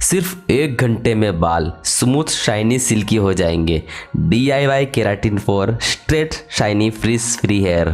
सिर्फ 1 घंटे में बाल स्मूथ शाइनी सिल्की हो जाएंगे। DIY keratin for straight shiny frizz free hair.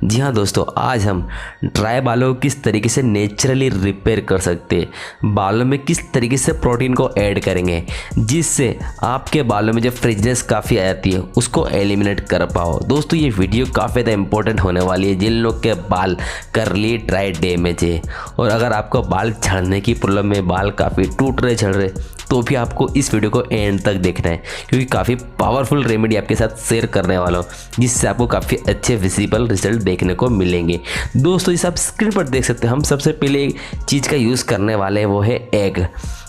जी हाँ दोस्तों, आज हम ड्राई बालों को किस तरीके से नेचुरली रिपेयर कर सकते हैं, बालों में किस तरीके से प्रोटीन को ऐड करेंगे जिससे आपके बालों में जो फ्रिजनेस काफ़ी आ जाती है उसको एलिमिनेट कर पाओ। दोस्तों ये वीडियो काफ़ी ज़्यादा इंपॉर्टेंट होने वाली है जिन लोग के बाल करली ड्राई डैमेज है, और अगर आपको बाल झड़ने की प्रॉब्लम है, बाल काफ़ी टूट रहे झड़ रहे, तो भी आपको इस वीडियो को एंड तक देखना है क्योंकि काफ़ी पावरफुल रेमेडी आपके साथ शेयर करने वाला हूँ जिससे आपको काफ़ी अच्छे विजिबल रिजल्ट देखने को मिलेंगे। दोस्तों जैसे आप स्क्रीन पर देख सकते हैं, हम सबसे पहले एक चीज़ का यूज़ करने वाले हैं वो है एग।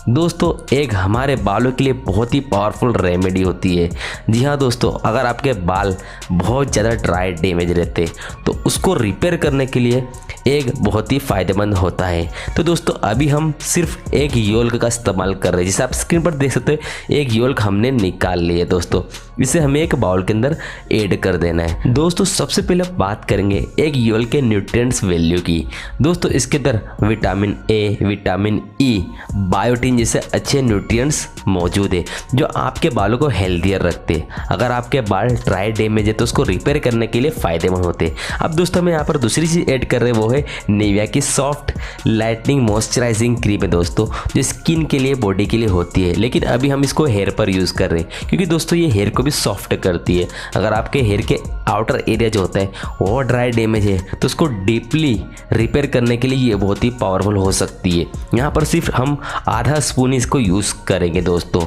दोस्तों एग हमारे बालों के लिए बहुत ही पावरफुल रेमेडी होती है। जी हाँ दोस्तों, अगर आपके बाल बहुत ज़्यादा ड्राई डैमेज रहते तो उसको रिपेयर करने के लिए एग बहुत ही फ़ायदेमंद होता है। तो दोस्तों अभी हम सिर्फ एक योल्क का इस्तेमाल कर रहे हैं। जैसे आप स्क्रीन पर देख सकते हैं, एक योल्क हमने निकाल ली है। दोस्तों इसे हमें एक बाउल के अंदर ऐड कर देना है। दोस्तों सबसे पहले बात करेंगे एक योल्क के न्यूट्रिएंट्स वैल्यू की। दोस्तों इसके अंदर vitamin A, vitamin E, biotin जैसे अच्छे न्यूट्रिएंट्स मौजूद है जो आपके बालों को हेल्दियर रखते हैं। अगर आपके बाल ड्राई डैमेज है तो उसको रिपेयर करने के लिए फ़ायदेमंद होते हैं। अब दोस्तों मैं यहाँ पर दूसरी चीज़ ऐड कर रहे हैं वो है निविया की सॉफ्ट लाइटनिंग मॉइस्चराइजिंग क्रीम है दोस्तों, जो स्किन के लिए बॉडी के लिए होती है, लेकिन अभी हम इसको हेयर पर यूज़ कर रहे हैं क्योंकि दोस्तों ये हेयर को भी सॉफ्ट करती है। अगर आपके हेयर के आउटर एरिया जो होता है वो ड्राई डैमेज है तो उसको डीपली रिपेयर करने के लिए ये बहुत ही पावरफुल हो सकती है। यहाँ पर सिर्फ हम आधा स्पून इसको यूज़ करेंगे दोस्तों।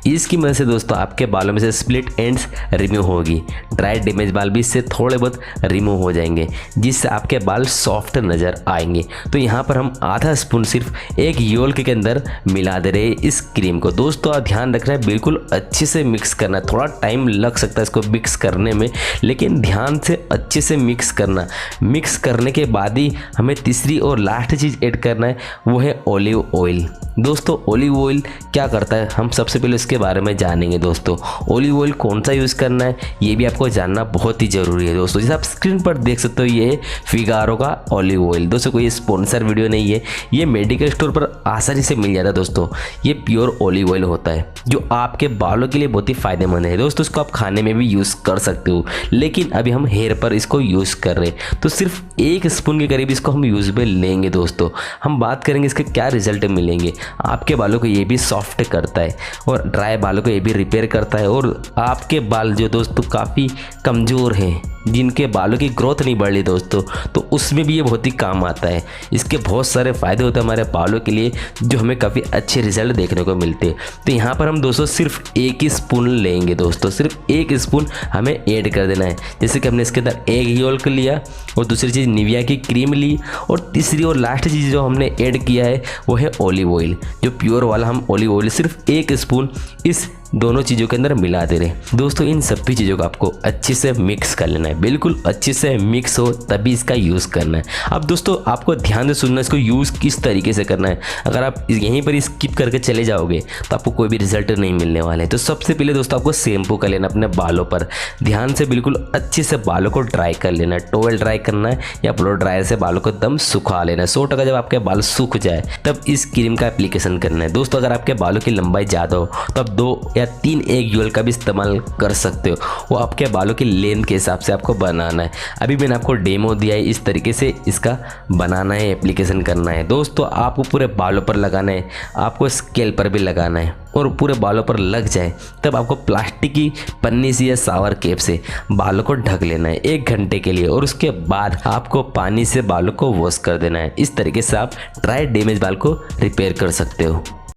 इसकी मदद से दोस्तों आपके बालों में से स्प्लिट एंड्स रिमूव होगी, ड्राई डैमेज बाल भी इससे थोड़े बहुत रिमूव हो जाएंगे जिससे आपके बाल सॉफ्ट नज़र आएंगे। तो यहाँ पर हम आधा स्पून सिर्फ एक योल्क के अंदर मिला दे रहे हैं इस क्रीम को। दोस्तों आप ध्यान रखना है, बिल्कुल अच्छे से मिक्स करना है। थोड़ा टाइम लग सकता है इसको मिक्स करने में, लेकिन ध्यान से अच्छे से मिक्स करना। मिक्स करने के बाद ही हमें तीसरी और लास्ट चीज़ ऐड करना है वो है ऑलिव ऑयल। दोस्तों ऑलिव ऑयल क्या करता है हम सबसे पहले इसके बारे में जानेंगे। दोस्तों ऑलिव ऑयल कौन सा यूज़ करना है ये भी आपको जानना बहुत ही ज़रूरी है। दोस्तों जैसे आप स्क्रीन पर देख सकते हो ये है फिगारो का ऑलिव ऑयल। दोस्तों कोई स्पॉन्सर वीडियो नहीं है, ये मेडिकल स्टोर पर आसानी से मिल जाता है। दोस्तों ये प्योर ऑलिव ऑयल होता है जो आपके बालों के लिए बहुत ही फ़ायदेमंद है। दोस्तों इसको आप खाने में भी यूज़ कर सकते हो, लेकिन अभी हम हेयर पर इसको यूज़ कर रहे हैं तो सिर्फ 1 स्पून के करीब इसको हम यूज़ में लेंगे। दोस्तों हम बात करेंगे इसके क्या रिजल्ट मिलेंगे। आपके बालों को ये भी सॉफ्ट करता है और ड्राई बालों को ये भी रिपेयर करता है, और आपके बाल जो दोस्तों काफ़ी कमज़ोर हैं, जिनके बालों की ग्रोथ नहीं बढ़ रही दोस्तों, तो उसमें भी ये बहुत ही काम आता है। इसके बहुत सारे फ़ायदे होते हैं हमारे बालों के लिए जो हमें काफ़ी अच्छे रिजल्ट देखने को मिलते हैं। तो यहाँ पर हम दोस्तों सिर्फ 1 ही स्पून लेंगे। दोस्तों सिर्फ 1 स्पून हमें ऐड कर देना है। जैसे कि हमने इसके अंदर एग योल्क लिया, और दूसरी चीज़ निविया की क्रीम ली, और तीसरी और लास्ट चीज़ जो हमने ऐड किया है वो है ऑलिव ऑयल, जो प्योर वाला हम ऑलिव ऑयल सिर्फ 1 स्पून इस दोनों चीज़ों के अंदर मिला दे रहे हैं। दोस्तों इन सभी चीज़ों को आपको अच्छे से मिक्स कर लेना है, बिल्कुल अच्छे से मिक्स हो तभी इसका यूज़ करना है। अब दोस्तों आपको ध्यान से सुनना, इसको यूज़ किस तरीके से करना है। अगर आप यहीं पर स्किप करके चले जाओगे तो आपको कोई भी रिजल्ट नहीं मिलने वाले हैं। तो सबसे पहले दोस्तों आपको शैम्पू कर लेना अपने बालों पर, ध्यान से बिल्कुल अच्छे से बालों को ड्राई कर लेना है। टॉवेल ड्राई करना है या ब्लो ड्रायर से बालों को एकदम सुखा लेना है। 100% जब आपके बाल सूख जाए तब इस क्रीम का एप्लीकेशन करना है। दोस्तों अगर आपके बालों की लंबाई ज़्यादा हो तो आप 2 या 3 एक योल का भी इस्तेमाल कर सकते हो, वो आपके बालों की लेंथ के हिसाब से आपको बनाना है। अभी मैंने आपको डेमो दिया है, इस तरीके से इसका बनाना है, एप्लीकेशन करना है। दोस्तों आपको पूरे बालों पर लगाना है, आपको स्केल पर भी लगाना है, और पूरे बालों पर लग जाए तब आपको प्लास्टिक की पन्नी से या शावर कैप से बालों को ढक लेना है 1 घंटे के लिए, और उसके बाद आपको पानी से बालों को वॉश कर देना है। इस तरीके से आप ड्राई डैमेज बाल को रिपेयर कर सकते हो।